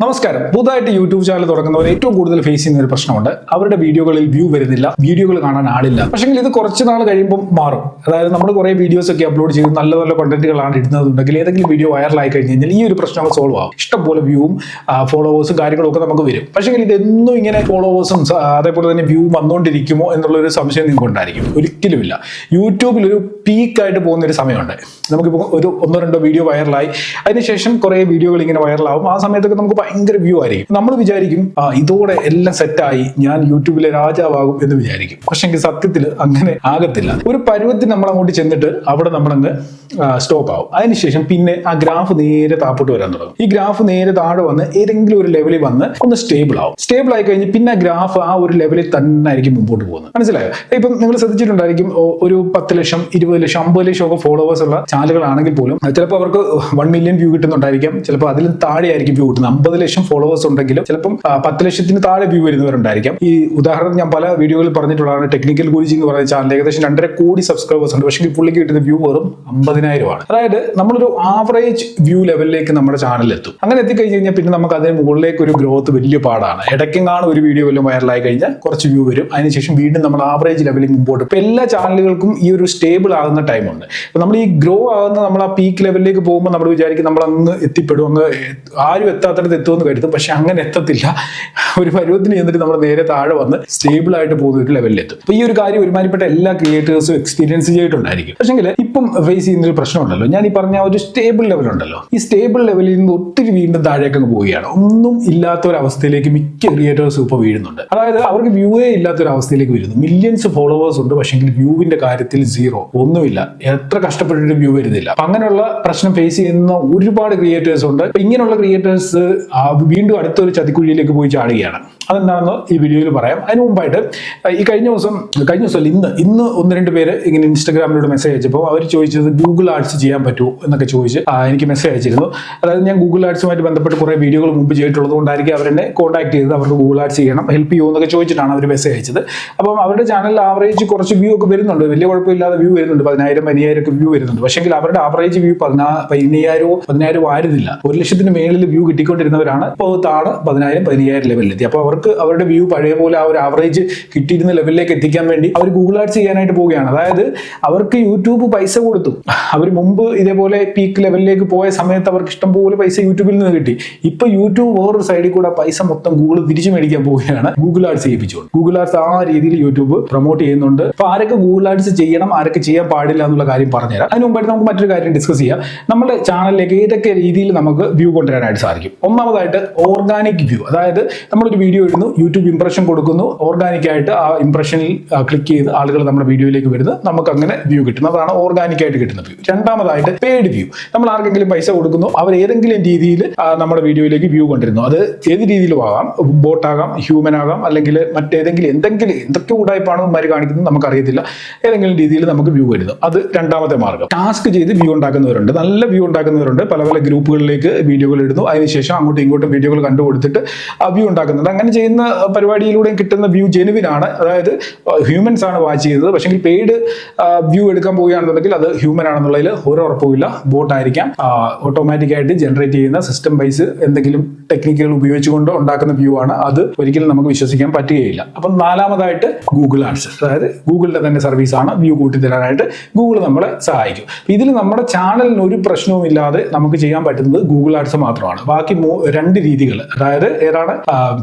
നമസ്കാരം. പുതുതായിട്ട് YouTube channel തുറക്കുന്നവർ ഏറ്റവും കൂടുതൽ ഫേസ് ചെയ്യുന്ന ഒരു പ്രശ്നമുണ്ട്. അവരുടെ വീഡിയോകളിൽ വ്യൂ വരുന്നില്ല, വീഡിയോകൾ കാണാൻ ആളില്ല. പക്ഷേ ഇത് കുറച്ച് നാൾ കഴിയുമ്പോൾ മാറും. അതായത് നമ്മൾ കുറെ വീഡിയോസ് ഒക്കെ അപ്ലോഡ് ചെയ്ത് നല്ല നല്ല കണ്ടന്റുകളാണ് ഇടുന്നതുണ്ടെങ്കിൽ ഏതെങ്കിലും വീഡിയോ വൈറലായി കഴിഞ്ഞ് കഴിഞ്ഞാൽ ഈ ഒരു പ്രശ്നം സോൾവ് ആവും. ഇഷ്ടംപോലെ വ്യൂവും ഫോളോവേഴ്സും കാര്യങ്ങളും ഒക്കെ നമുക്ക് വരും. പക്ഷേ ഇതെന്നും ഇങ്ങനെ ഫോളോവേഴ്സും അതേപോലെ തന്നെ വ്യൂ വന്നുകൊണ്ടിരിക്കുമോ എന്നുള്ളൊരു സംശയം നിങ്ങൾക്ക് ഉണ്ടായിരിക്കും. ഒരിക്കലുമില്ല. യൂട്യൂബിൽ ഒരു പീക്കായിട്ട് പോകുന്ന ഒരു സമയമുണ്ട്. നമുക്കിപ്പോൾ ഒരു ഒന്നോ രണ്ടോ വീഡിയോ വൈറലായി, അതിനുശേഷം കുറേ വീഡിയോകൾ ഇങ്ങനെ വൈറലാവും. ആ സമയത്തൊക്കെ നമുക്ക് ഭയങ്കര വ്യൂ ആയിരിക്കും. നമ്മൾ വിചാരിക്കും ഇതോടെ എല്ലാം സെറ്റായി, ഞാൻ യൂട്യൂബിലെ രാജാവാകും എന്ന് വിചാരിക്കും. പക്ഷെ സത്യത്തിൽ അങ്ങനെ ആകത്തില്ല. ഒരു പരുവത്തിന് നമ്മൾ അങ്ങോട്ട് ചെന്നിട്ട് അവിടെ നമ്മളങ്ങ് സ്റ്റോപ്പ് ആവും. അതിനുശേഷം പിന്നെ ആ ഗ്രാഫ് നേരെ താപ്പോട്ട് വരാൻ തുടങ്ങും. ഈ ഗ്രാഫ് നേരെ താഴെ വന്ന് ഏതെങ്കിലും ഒരു ലെവലിൽ വന്ന് ഒന്ന് സ്റ്റേബിൾ ആവും. സ്റ്റേബിൾ ആയി കഴിഞ്ഞ് പിന്നെ ആ ഗ്രാഫ് ആ ഒരു ലെവലിൽ തന്നെ ആയിരിക്കും മുമ്പോട്ട് പോകുന്നത്. മനസ്സിലായോ? ഇപ്പം നിങ്ങൾ ശ്രദ്ധിച്ചിട്ടുണ്ടായിരിക്കും, ഒരു 10 ലക്ഷം 20 ലക്ഷം 50 ലക്ഷം ഒക്കെ ഫോളോവേഴ്സ് ഉള്ള ചാനലുകളാണെങ്കിൽ പോലും ചിലപ്പോൾ അവർക്ക് 1 മില്യൺ വ്യൂ കിട്ടുന്നുണ്ടായിരിക്കും. ചിലപ്പോൾ അതിലും താഴെ ആയിരിക്കും വ്യൂ കിട്ടുന്നത്. 50 ലക്ഷം ഫോളോവേഴ്സ് ഉണ്ടെങ്കിലും ചിലപ്പം 10 ലക്ഷത്തിന് താഴെ വ്യൂ വരുന്നവരുണ്ടായിരിക്കും. ഈ ഉദാഹരണം ഞാൻ പല വീഡിയോകളിൽ പറഞ്ഞിട്ടുള്ളതാണ്. ടെക്നിക്കൽ ഗുരുജി എന്ന് പറയുന്ന ചാനൽ ഏകദേശം 2.5 കോടി സബ്സ്ക്രൈബേഴ്സ് ഉണ്ട്. പക്ഷേ ഈ പുള്ളിക്ക് കിട്ടുന്ന വ്യൂ വെറും 50,000 ആണ്. അതായത് നമ്മളൊരു ആവറേജ് വ്യൂ ലെവലിലേക്ക് നമ്മുടെ ചാനൽ എത്തും. അങ്ങനെ എത്തിക്കഴിഞ്ഞ് കഴിഞ്ഞാൽ പിന്നെ നമുക്ക് അതിന് മുകളിലേക്ക് ഒരു ഗ്രോത്ത് വലിയ പാടാണ്. ഇടയ്ക്കെങ്ങാണ് ഒരു വീഡിയോ വല്ലതും വൈറലായി കഴിഞ്ഞാൽ കുറച്ച് വ്യൂ വരും. അതിനുശേഷം വീണ്ടും നമ്മൾ ആവറേജ് ലെവലിൽ മുമ്പോട്ട്. ഇപ്പൊ എല്ലാ ചാനലുകൾക്കും ഈ ഒരു സ്റ്റേബിൾ ആകുന്ന ടൈമുണ്ട്. അപ്പൊ നമ്മൾ ഈ ഗ്രോ ആകുന്ന നമ്മൾ ആ പീക്ക് ലെവലിലേക്ക് പോകുമ്പോൾ നമ്മൾ വിചാരിക്കും നമ്മൾ അങ്ങ് എത്തിപ്പെടും, അങ്ങ് ആരും എത്താത്തടത്ത് എത്തുമെന്ന് കരുതും. പക്ഷെ അങ്ങനെ എത്തത്തില്ല. ഒരു പരുവത്തിന് ചെന്നിട്ട് നമ്മൾ നേരെ താഴെ വന്ന് സ്റ്റേബിൾ ആയിട്ട് പോകുന്ന ഒരു ലെവലിൽ എത്തും. അപ്പൊ ഈ ഒരു കാര്യം ഒരുമാതിരിപ്പെട്ട എല്ലാ ക്രിയേറ്റേഴ്സും എക്സ്പീരിയൻസ് ചെയ്തിട്ടുണ്ടായിരിക്കും. പക്ഷേ ഇപ്പം ഫേസ് ചെയ്യുന്ന ഒരു പ്രശ്നമുണ്ടല്ലോ, ഞാൻ ഈ പറഞ്ഞ ഒരു സ്റ്റേബിൾ ലെവൽ ഉണ്ടല്ലോ, ഈ സ്റ്റേബിൾ ലെവലിൽ നിന്ന് ഒത്തിരി വീണ്ടും താഴേക്ക് അങ്ങ് പോവുകയാണ്. ഒന്നും ഇല്ലാത്ത ഒരു അവസ്ഥയിലേക്ക് മിക്ക ക്രിയേറ്റേഴ്സും ഇപ്പോൾ വീഴുന്നുണ്ട്. അതായത് അവർക്ക് വ്യൂവേ ഇല്ലാത്ത ഒരു അവസ്ഥയിലേക്ക് വരുന്നു. മില്യൺസ് ഫോളോവേഴ്സ് ഉണ്ട്, പക്ഷേ വ്യൂവിന്റെ കാര്യത്തിൽ സീറോ, ഒന്നുമില്ല. എത്ര കഷ്ടപ്പെട്ടിട്ട് വ്യൂ വരുന്നില്ല. അപ്പൊ അങ്ങനെയുള്ള പ്രശ്നം ഫേസ് ചെയ്യുന്ന ഒരുപാട് ക്രിയേറ്റേഴ്സ് ഉണ്ട്. അപ്പൊ ഇങ്ങനെയുള്ള ക്രിയേറ്റേഴ്സ് വീണ്ടും അടുത്തൊരു ചതിക്കുഴിയിലേക്ക് പോയി ചാടുകയാണ്. അതെന്താണെന്ന് ഈ വീഡിയോയിൽ പറയാം. അതിന് മുമ്പായിട്ട് ഈ കഴിഞ്ഞ ദിവസം ഇന്ന് 1-2 പേര് ഇങ്ങനെ ഇൻസ്റ്റാഗ്രാമിലൂടെ മെസ്സേജ് അയച്ചപ്പോൾ അവർ ചോദിച്ചത് ഗൂഗിൾ ആഡ്സ് ചെയ്യാൻ പറ്റുമോ എന്നൊക്കെ ചോദിച്ച് എനിക്ക് മെസ്സേജ് അയച്ചിരുന്നു. അതായത് ഞാൻ ഗൂഗിൾ ആഡ്സുമായിട്ട് ബന്ധപ്പെട്ട് കുറേ വീഡിയോകൾ മുമ്പ് ചെയ്തിട്ടുള്ളത് കൊണ്ടായിരിക്കും അവരെന്നെ കോൺടാക്ട് ചെയ്തത്. അവർക്ക് ഗൂഗിൾ ആഡ്സ് ചെയ്യണം, ഹെൽപ്പ് ചെയ്യുമോ എന്നൊക്കെ ചോദിച്ചിട്ടാണ് അവർ മെസ്സേജ് അയച്ചത്. അപ്പം അവരുടെ ചാനലിൽ ആവറേജ് കുറച്ച് വ്യൂ ഒക്കെ വരുന്നുണ്ട്, വലിയ കുഴപ്പമില്ലാതെ വ്യൂ വരുന്നുണ്ട്. 10,000-15,000 ഒക്കെ വ്യൂ വരുന്നുണ്ട്. പക്ഷേ അവരുടെ ആവറേജ് വ്യൂ 15,000 ആയിരുന്നില്ല. 1 ലക്ഷത്തിന് മേളിൽ വ്യൂ കിട്ടിക്കൊണ്ടിരുന്നവരാണ് ഇപ്പോൾ താഴെ 10,000-15,000 ലെവലിലെത്തി. അപ്പോൾ അവർക്ക് അവരുടെ വ്യൂ പഴയ പോലെ ആ ഒരു ആവറേജ് കിട്ടിയിരുന്ന ലെവലിലേക്ക് എത്തിക്കാൻ വേണ്ടി അവർ ഗൂഗിൾ ആഡ്സ് ചെയ്യാനായിട്ട് പോവുകയാണ്. അതായത് അവർക്ക് യൂട്യൂബ് പൈസ കൊടുത്തു. അവർ മുമ്പ് ഇതേപോലെ പീക്ക് ലെവലിലേക്ക് പോയ സമയത്ത് അവർക്ക് ഇഷ്ടംപോലെ പൈസ യൂട്യൂബിൽ നിന്ന് കിട്ടി. ഇപ്പൊ യൂട്യൂബ് വേറൊരു സൈഡിൽ കൂടെ പൈസ മൊത്തം ഗൂഗിൾ തിരിച്ചു മേടിക്കാൻ പോവുകയാണ്, ഗൂഗിൾ ആഡ്സ് ചെയ്യിപ്പിച്ചുകൊണ്ട്. ഗൂഗിൾ ആഡ്സ് ആ രീതിയിൽ യൂട്യൂബ് പ്രൊമോട്ട് ചെയ്യുന്നുണ്ട്. അപ്പൊ ആരൊക്കെ ഗൂഗിൾ ആഡ്സ് ചെയ്യണം, ആരൊക്കെ ചെയ്യാൻ പാടില്ല എന്നുള്ള കാര്യം പറഞ്ഞുതരാം. അതിന് മുമ്പായിട്ട് നമുക്ക് മറ്റൊരു കാര്യം ഡിസ്കസ് ചെയ്യാം. നമ്മുടെ ചാനലിലേക്ക് ഏതൊക്കെ രീതിയിൽ നമുക്ക് വ്യൂ കൊണ്ടുവരാനായിട്ട് സാധിക്കും. ഒന്നാമതായിട്ട് ഓർഗാനിക് വ്യൂ. അതായത് നമ്മളൊരു വീഡിയോ ഇടുന്നു, യൂട്യൂബ് ഇംപ്രഷൻ കൊടുക്കുന്നു, ഓർഗാനിക് ആയിട്ട് ആ ഇംപ്രഷനിൽ ക്ലിക്ക് ചെയ്ത് ആളുകൾ നമ്മുടെ വീഡിയോയിലേക്ക് വരുന്നു, നമുക്ക് അങ്ങനെ വ്യൂ കിട്ടുന്നു. അതാണ് ഓർഗാനിക് ആയിട്ട് കിട്ടുന്ന വ്യൂ. രണ്ടാമതായിട്ട് പെയ്ഡ് വ്യൂ. നമ്മൾ ആർക്കെങ്കിലും പൈസ കൊടുക്കുന്നു, അവർ ഏതെങ്കിലും രീതിയിൽ നമ്മുടെ വീഡിയോയിലേക്ക് വ്യൂ കൊണ്ടിരുന്നു. അത് ഏത് രീതിയിലും ആകാം, ബോട്ടാകാം, ഹ്യൂമൻ ആകാം, അല്ലെങ്കിൽ എന്തൊക്കെ ഉടായ്പാണ് മാര് കാണിക്കുന്നത് നമുക്കറിയത്തില്ല. ഏതെങ്കിലും രീതിയിൽ നമുക്ക് വ്യൂ വരുന്നു. അത് രണ്ടാമത്തെ മാർഗം. ടാസ്ക് ചെയ്ത് വ്യൂ ഉണ്ടാക്കുന്നവരുണ്ട്, നല്ല വ്യൂ ഉണ്ടാക്കുന്നവരുണ്ട്. പല പല ഗ്രൂപ്പുകളിലേക്ക് വീഡിയോകൾ ഇടുന്നു, അതിനുശേഷം അങ്ങോട്ടും ഇങ്ങോട്ടും വീഡിയോകൾ കണ്ടുകൊടുത്തിട്ട് വ്യൂ ഉണ്ടാക്കുന്നുണ്ട്. അങ്ങനെ ചെയ്യുന്ന പരിപാടിയിലൂടെ കിട്ടുന്ന വ്യൂ ജെനുവിൻ ആണ്. അതായത് ഹ്യൂമൻസ് ആണ് വാച്ച് ചെയ്യുന്നത്. പക്ഷേ പെയ്ഡ് വ്യൂ എടുക്കാൻ പോവുകയാണെന്നുണ്ടെങ്കിൽ അത് ഹ്യൂമൻ ആണെന്നുള്ളതിൽ ഒരു ഉറപ്പുമില്ല. ബോട്ട് ആയിരിക്കാം, ഓട്ടോമാറ്റിക് ആയിട്ട് ജനറേറ്റ് ചെയ്യുന്ന സിസ്റ്റം ബേസ് എന്തെങ്കിലും ടെക്നിക്കുകൾ ഉപയോഗിച്ചുകൊണ്ട് ഉണ്ടാക്കുന്ന വ്യൂ ആണ്. അത് ഒരിക്കലും നമുക്ക് വിശ്വസിക്കാൻ പറ്റുകയില്ല. അപ്പം നാലാമതായിട്ട് ഗൂഗിൾ ആഡ്സ്. അതായത് ഗൂഗിളിന്റെ തന്നെ സർവീസ് ആണ് വ്യൂ കൂട്ടിത്തരാനായിട്ട് ഗൂഗിൾ നമ്മളെ സഹായിക്കും. ഇതിൽ നമ്മുടെ ചാനലിന് ഒരു പ്രശ്നവും ഇല്ലാതെ നമുക്ക് ചെയ്യാൻ പറ്റുന്നത് ഗൂഗിൾ ആഡ്സ് മാത്രമാണ്. ബാക്കി 2 രീതികൾ, അതായത് ഏതാണ്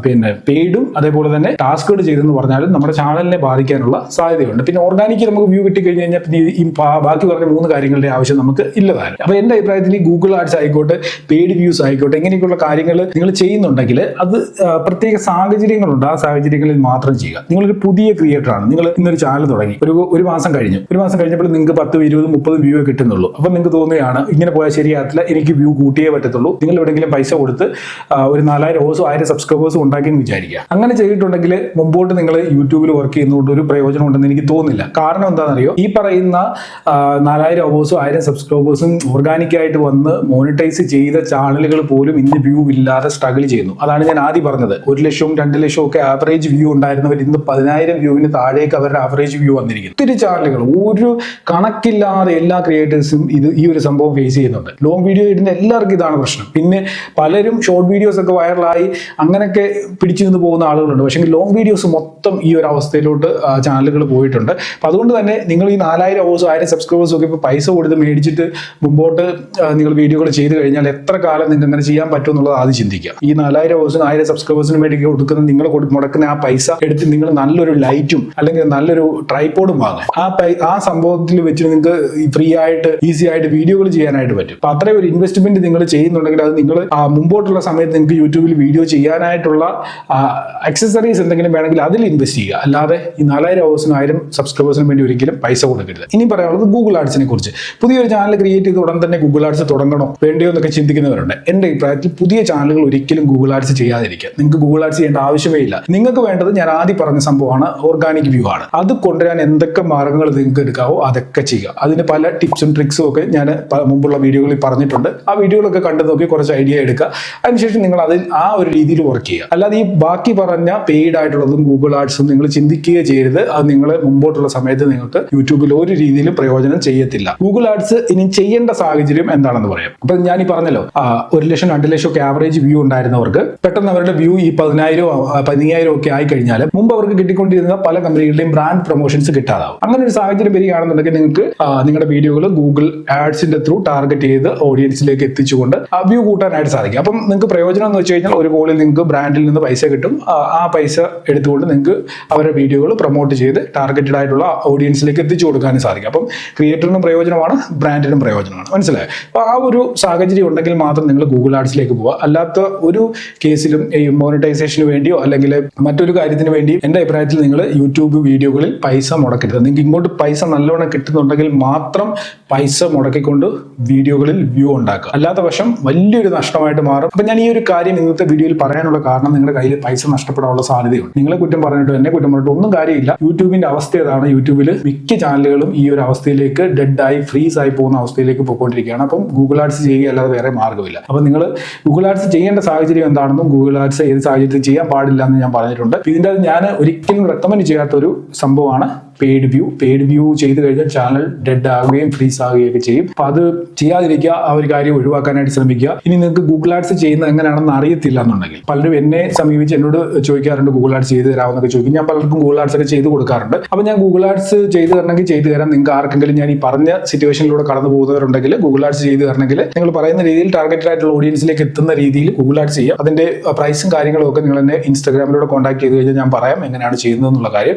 പെയ്ഡും അതേപോലെ തന്നെ ടാസ്കുകൾ ചെയ്തെന്ന് പറഞ്ഞാലും നമ്മുടെ ചാനലിനെ ബാധിക്കാനുള്ള സാധ്യതയുണ്ട്. പിന്നെ ഓർഗാനിക് നമുക്ക് വ്യൂ കിട്ടിക്കഴിഞ്ഞ് കഴിഞ്ഞാൽ പിന്നെ ഈ ബാക്കി പറഞ്ഞ 3 കാര്യങ്ങളുടെ ആവശ്യം നമുക്ക് ഇല്ലതാണ്. അപ്പൊ എന്റെ അഭിപ്രായത്തിൽ ഈ ഗൂഗിൾ ആഡ്സ് ആയിക്കോട്ടെ, പെയ്ഡ് വ്യൂസ് ആയിക്കോട്ടെ, ഇങ്ങനെയൊക്കെയുള്ള കാര്യങ്ങൾ നിങ്ങൾ ചെയ്യുന്നുണ്ടെങ്കിൽ അത് പ്രത്യേക സാഹചര്യങ്ങളുണ്ട്. ആ സാഹചര്യങ്ങളിൽ മാത്രം ചെയ്യുക. നിങ്ങളൊരു പുതിയ ക്രിയേറ്റർ ആണ്, നിങ്ങൾ ഇന്നൊരു ചാനൽ തുടങ്ങി, ഒരു മാസം കഴിഞ്ഞപ്പോൾ നിങ്ങൾക്ക് 10, 20, 30 വ്യൂ കിട്ടുന്നുള്ളൂ. അപ്പൊ നിങ്ങൾക്ക് തോന്നുകയാണ് ഇങ്ങനെ പോയാൽ ശരിയാകത്തില്ല, എനിക്ക് വ്യൂ കൂട്ടിയേ പറ്റത്തുള്ളൂ. നിങ്ങൾ എവിടെയെങ്കിലും പൈസ കൊടുത്ത് ഒരു 4,000 1000 സബ്സ്ക്രൈബേഴ്സ് ഉണ്ടാക്കിയെന്ന് വിചാരിക്കും. വിചാരിക്കുക. അങ്ങനെ ചെയ്തിട്ടുണ്ടെങ്കിൽ മുമ്പോട്ട് നിങ്ങൾ യൂട്യൂബിൽ വർക്ക് ചെയ്യുന്നതുകൊണ്ട് ഒരു പ്രയോജനം ഉണ്ടെന്ന് എനിക്ക് തോന്നുന്നില്ല. കാരണം എന്താണെന്നറിയോ, ഈ പറയുന്ന 4000 അവേഴ്സും 1000 സബ്സ്ക്രൈബേഴ്സും ഓർഗാനിക്കായിട്ട് വന്ന് മോണിറ്റൈസ് ചെയ്ത ചാനലുകൾ പോലും ഇന്ന് വ്യൂ ഇല്ലാതെ സ്ട്രഗിൾ ചെയ്യുന്നു. അതാണ് ഞാൻ ആദ്യം പറഞ്ഞത്. 1 ലക്ഷവും 2 ലക്ഷവും ഒക്കെ ആവറേജ് വ്യൂ ഉണ്ടായിരുന്നവർ ഇന്ന് 10000 വ്യൂവിന് താഴേക്ക് അവരുടെ ആവറേജ് വ്യൂ വന്നിരിക്കുന്നു. ഒത്തിരി ചാനലുകൾ, ഒരു കണക്കില്ലാതെ എല്ലാ ക്രിയേറ്റേഴ്സും ഈ ഒരു സംഭവം ഫേസ് ചെയ്യുന്നുണ്ട്. ലോങ് വീഡിയോ ഇടുന്ന എല്ലാവർക്കും ഇതാണ് പ്രശ്നം. പിന്നെ പലരും ഷോർട്ട് വീഡിയോസ് ഒക്കെ വൈറലായി അങ്ങനെയൊക്കെ പിടിച്ചു നിന്ന് പോകുന്ന ആളുകളുണ്ട്. പക്ഷേ ലോങ് വീഡിയോസ് മൊത്തം ഈ ഒരു അവസ്ഥയിലോട്ട് ചാനലുകൾ പോയിട്ടുണ്ട്. അപ്പൊ അതുകൊണ്ട് തന്നെ നിങ്ങൾ ഈ 4000 അവേഴ്സും 1000 സബ്സ്ക്രൈബേഴ്സും ഒക്കെ ഇപ്പോൾ പൈസ കൊടുത്ത് മേടിച്ചിട്ട് മുമ്പോട്ട് നിങ്ങൾ വീഡിയോകൾ ചെയ്ത് കഴിഞ്ഞാൽ എത്ര കാലം നിങ്ങൾക്ക് അങ്ങനെ ചെയ്യാൻ പറ്റും എന്നുള്ളത് ആദ്യം ചിന്തിക്കുക. ഈ 4000 അവേഴ്സിനും 1000 സബ്സ്ക്രൈബേഴ്സിനും വേണ്ടി കൊടുക്കുന്ന നിങ്ങൾ മുടക്കുന്ന ആ പൈസ എടുത്ത് നിങ്ങൾ നല്ലൊരു ലൈറ്റും അല്ലെങ്കിൽ നല്ലൊരു ട്രൈപോഡും വാങ്ങുക. ആ സംഭവത്തിൽ വെച്ച് നിങ്ങൾക്ക് ഫ്രീ ആയിട്ട് ഈസി ആയിട്ട് വീഡിയോകൾ ചെയ്യാനായിട്ട് പറ്റും. അപ്പൊ അത്രയും ഒരു ഇൻവെസ്റ്റ്മെന്റ് നിങ്ങൾ ചെയ്യുന്നുണ്ടെങ്കിൽ അത് നിങ്ങൾ മുമ്പോട്ടുള്ള സമയത്ത് നിങ്ങൾക്ക് യൂട്യൂബിൽ വീഡിയോ ചെയ്യാനായിട്ടുള്ള അക്സസറീസ് എന്തെങ്കിലും വേണമെങ്കിൽ അതിൽ ഇൻവെസ്റ്റ് ചെയ്യുക. അല്ലാതെ ഈ 4000 അവേഴ്സിനും 1000 സബ്സ്ക്രൈബേഴ്സിനും വേണ്ടി ഒരിക്കലും പൈസ കൊടുക്കരുത്. ഇനി പറയാനുള്ളത് ഗൂഗിൾ ആഡ്സിനെ കുറിച്ച്. പുതിയൊരു ചാനൽ ക്രിയേറ്റ് ചെയ്ത് ഉടൻ തന്നെ ഗൂഗിൾ ആഡ്സ് തുടങ്ങണോ വേണ്ടയോ എന്നൊക്കെ ചിന്തിക്കുന്നവരുണ്ട്. എന്റെ അഭിപ്രായത്തിൽ പുതിയ ചാനലുകൾ ഒരിക്കലും ഗൂഗിൾ ആഡ്സ് ചെയ്യാതിരിക്കുക. നിങ്ങൾക്ക് ഗൂഗിൾ ആഡ്സ് ചെയ്യേണ്ട ആവശ്യമേ ഇല്ല. നിങ്ങൾക്ക് വേണ്ടത് ഞാൻ ആദ്യം പറഞ്ഞ സംഭവമാണ്, ഓർഗാനിക് വ്യൂ ആണ്. അത് കൊണ്ടുവരാൻ എന്തൊക്കെ മാർഗങ്ങൾ നിങ്ങൾക്ക് എടുക്കാവോ അതൊക്കെ ചെയ്യുക. അതിന് പല ടിപ്സും ട്രിക്സും ഒക്കെ ഞാൻ മുമ്പുള്ള വീഡിയോകളിൽ പറഞ്ഞിട്ടുണ്ട്. ആ വീഡിയോകളൊക്കെ കണ്ടു നോക്കി കുറച്ച് ഐഡിയ എടുക്കുക. അതിനുശേഷം നിങ്ങൾ അതിൽ ആ ഒരു രീതിയിൽ വർക്ക് ചെയ്യുക. അല്ലാതെ ഈ ബാക്കി പറഞ്ഞ പെയ്ഡ് ആയിട്ടുള്ളതും ഗൂഗിൾ ആഡ്സും നിങ്ങൾ ചിന്തിക്കുകയോ ചെയ്യരുത്. അത് നിങ്ങൾ മുമ്പോട്ടുള്ള സമയത്ത് നിങ്ങൾക്ക് യൂട്യൂബിൽ ഒരു രീതിയിലും പ്രയോജനം ചെയ്യത്തില്ല. ഗൂഗിൾ ആഡ്സ് ഇനി ചെയ്യേണ്ട സാഹചര്യം എന്താണെന്ന് പറയാം. അപ്പൊ ഞാൻ ഈ പറഞ്ഞല്ലോ, 1 ലക്ഷം 2 ലക്ഷം ഒക്കെ ആവറേജ് വ്യൂ ഉണ്ടായിരുന്നവർക്ക് പെട്ടെന്ന് അവരുടെ വ്യൂ ഈ 10000 15000 ഒക്കെ ആയി കഴിഞ്ഞാൽ മുമ്പ് അവർക്ക് കിട്ടിക്കൊണ്ടിരുന്ന പല കമ്പനികളുടെയും ബ്രാൻഡ് പ്രൊമോഷൻസ് കിട്ടാതാവും. അങ്ങനെ ഒരു സാഹചര്യം വരികയാണെന്നുണ്ടെങ്കിൽ നിങ്ങൾക്ക് നിങ്ങളുടെ വീഡിയോകൾ ഗൂഗിൾ ആഡ്സിന്റെ ത്രൂ ടാർഗറ്റ് ചെയ്ത് ഓഡിയൻസിലേക്ക് എത്തിച്ചുകൊണ്ട് ആ വ്യൂ കൂട്ടാനായിട്ട് സാധിക്കും. അപ്പം നിങ്ങൾക്ക് പ്രയോജനം എന്ന് വെച്ച് കഴിഞ്ഞാൽ ഒരു കോളിൽ നിങ്ങൾക്ക് ബ്രാൻഡിൽ നിന്ന് പൈസ കിട്ടും. ആ പൈസ എടുത്തുകൊണ്ട് നിങ്ങൾക്ക് അവരുടെ വീഡിയോകൾ പ്രൊമോട്ട് ചെയ്ത് ടാർഗറ്റഡ് ആയിട്ടുള്ള ഓഡിയൻസിലേക്ക് എത്തിച്ചു കൊടുക്കാനും സാധിക്കും. അപ്പം ക്രിയേറ്ററിനും പ്രയോജനമാണ്, ബ്രാൻഡിനും പ്രയോജനമാണ്. മനസ്സിലായോ? അപ്പൊ ആ ഒരു സാഹചര്യം ഉണ്ടെങ്കിൽ മാത്രം നിങ്ങൾ ഗൂഗിൾ ആഡ്സിലേക്ക് പോവുക. അല്ലാത്ത ഒരു കേസിലും ഈ മോണിറ്റൈസേഷന് വേണ്ടിയോ അല്ലെങ്കിൽ മറ്റൊരു കാര്യത്തിന് വേണ്ടിയും എൻ്റെ അഭിപ്രായത്തിൽ നിങ്ങൾ യൂട്യൂബ് വീഡിയോകളിൽ പൈസ മുടക്കരുത്. നിങ്ങൾക്ക് ഇങ്ങോട്ട് പൈസ നല്ലോണം കിട്ടുന്നുണ്ടെങ്കിൽ മാത്രം പൈസ മുടക്കിക്കൊണ്ട് വീഡിയോകളിൽ വ്യൂ ഉണ്ടാക്കുക. അല്ലാത്ത പക്ഷം വലിയൊരു നഷ്ടമായിട്ട് മാറും. അപ്പൊ ഞാൻ ഈ ഒരു കാര്യം ഇന്നത്തെ വീഡിയോയിൽ പറയാനുള്ള കാരണം നിങ്ങളുടെ കയ്യിൽ പൈസ നഷ്ടപ്പെടാനുള്ള സാധ്യതയുണ്ട്. നിങ്ങളെ കുറ്റം പറഞ്ഞിട്ടോ എന്നെ കുറ്റം പറഞ്ഞിട്ടോ ഒന്നും കാര്യമില്ല. യൂട്യൂബിന്റെ അവസ്ഥ ഏതാണ്? യൂട്യൂബിൽ മിക്ക ചാനലുകളും ഈ ഒരു അവസ്ഥയിലേക്ക് ഡെഡായി ഫ്രീസ് ആയി പോകുന്ന അവസ്ഥയിലേക്ക് പോയിക്കൊണ്ടിരിക്കുകയാണ്. അപ്പം ഗൂഗിൾ ആഡ്സ് ചെയ്യുക അല്ലാതെ വേറെ മാർഗ്ഗമില്ല. അപ്പൊ നിങ്ങൾ ഗൂഗിൾ ആഡ്സ് ചെയ്യേണ്ട സാഹചര്യം എന്താണെന്നും ഗൂഗിൾ ആഡ്സ് ഏത് സാഹചര്യത്തിൽ ചെയ്യാൻ പാടില്ല എന്ന് ഞാൻ പറഞ്ഞിട്ടുണ്ട്. ഇതിന്റെ ഞാൻ ഒരിക്കലും റെക്കമെൻഡ് ചെയ്യാത്ത ഒരു സംഭവമാണ് പെയ്ഡ് വ്യൂ ചെയ്ത് കഴിഞ്ഞാൽ ചാനൽ ഡെഡ് ആവുകയും ഫ്രീസ് ആവുകയൊക്കെ ചെയ്യും. അപ്പൊ അത് ചെയ്യാതിരിക്കുക. ആ ഒരു കാര്യം ഒഴിവാക്കാനായിട്ട് ശ്രമിക്കുക. ഇനി നിങ്ങൾക്ക് ഗൂഗിൾ ആഡ്സ് ചെയ്യുന്നത് എങ്ങനെയാണെന്ന് അറിയത്തില്ല എന്നുണ്ടെങ്കിൽ പലരും എന്നെ സമീപിച്ച് എന്നോട് ചോദിക്കാറുണ്ട്, ഗൂഗിൾ ആഡ്സ് ചെയ്ത് തരാമെന്നൊക്കെ ചോദിക്കും. ഞാൻ പലർക്കും ഗൂഗിൾ ആഡ്സ് ഒക്കെ ചെയ്ത് കൊടുക്കാറുണ്ട്. അപ്പൊ ഞാൻ ഗൂഗിൾ ആഡ്സ് ചെയ്ത് തരണമെങ്കിൽ ചെയ്ത് തരാം. നിങ്ങൾക്ക് ആർക്കെങ്കിലും ഞാൻ ഈ പറഞ്ഞ സിറ്റുവേഷനിലൂടെ കടന്നു പോകുന്നവരുണ്ടെങ്കിൽ ഗൂഗിൾ ആഡ്സ് ചെയ്ത് തരണമെങ്കിൽ നിങ്ങൾ പറയുന്ന രീതിയിൽ ടാർഗറ്റഡ് ആയിട്ടുള്ള ഓഡിയൻസിലേക്ക് എത്തുന്ന രീതിയിൽ ഗൂഗിൾ ആഡ്സ് ചെയ്യുക. അതിന്റെ പ്രൈസും കാര്യങ്ങളും ഒക്കെ നിങ്ങൾ എന്നെ ഇൻസ്റ്റാഗ്രാമിലൂടെ കോൺടാക്ട് ചെയ്ത് കഴിഞ്ഞാൽ ഞാൻ പറയാം എങ്ങനെയാണ് ചെയ്യുന്നത് എന്നുള്ള കാര്യം.